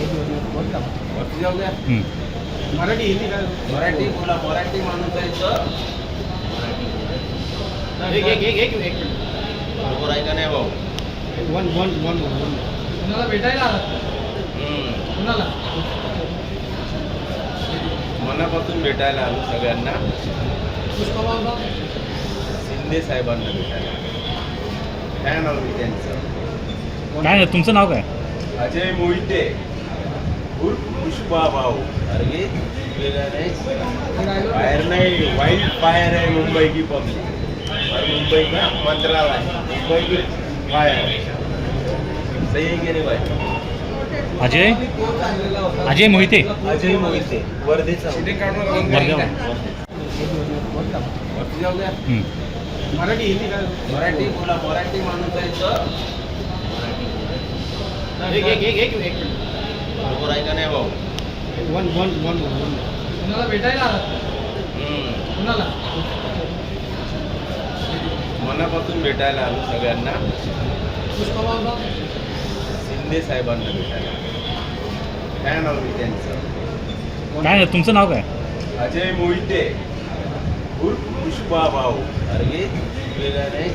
वरती जाऊ द्या. मराठी हिंदी काय मराठी बोला, मराठी माणूस आहे तर एक एक एक एक एक बरोबर आहे का नाही भाऊ? वन वन वन वन कुणाला भेटायला आलात? कुणाला मनापासून भेटायला आलो सगळ्यांना. पुष्पा शिंदे साहेबांना भेटायला फॅन आलो मी त्यांचं. काय आहे, तुमचं नाव काय? अजय मोहिते उर्फ पुष्पा भाऊ. अरे वेगळा नाही, बाहेर नाही, वाईल्ड फायर आहे मुंबई की पब्लिक. और मुंबई का मंत्रालय, मुंबई की फायर. सही आहे की नाही भाई? अजय अजय मोहिते अजय मोहिते वर्धेचा. वर्धा. वरती जाऊ द्या. मराठी हिंदी काय मराठी बोला, मराठी माणूस आहे तर एक एक एक एक एक बरोबर आहे का नाही भाऊ? वन वन वन वन कुणाला भेटायला आलात? कुणाला मनापासून भेटायला आलो सगळ्यांना. पुष्पा शिंदे साहेबांना भेटायला फॅन आलो मी त्यांचं. काय आहे, तुमचं नाव काय? अजय मोहिते उर्फ पुष्पा भाऊ. अरे वेगळा नाही,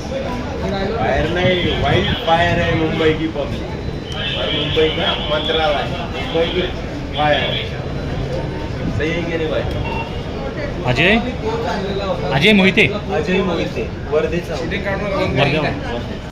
बाहेर नाही, वाईल्ड फायर आहे मुंबई की पब्लिक. और मुंबई का मंत्रालय, मुंबई की फायर. सही आहे की नाही भाई? अजय अजय मोहिते अजय मोहिते वर्धेचा. वर्धा.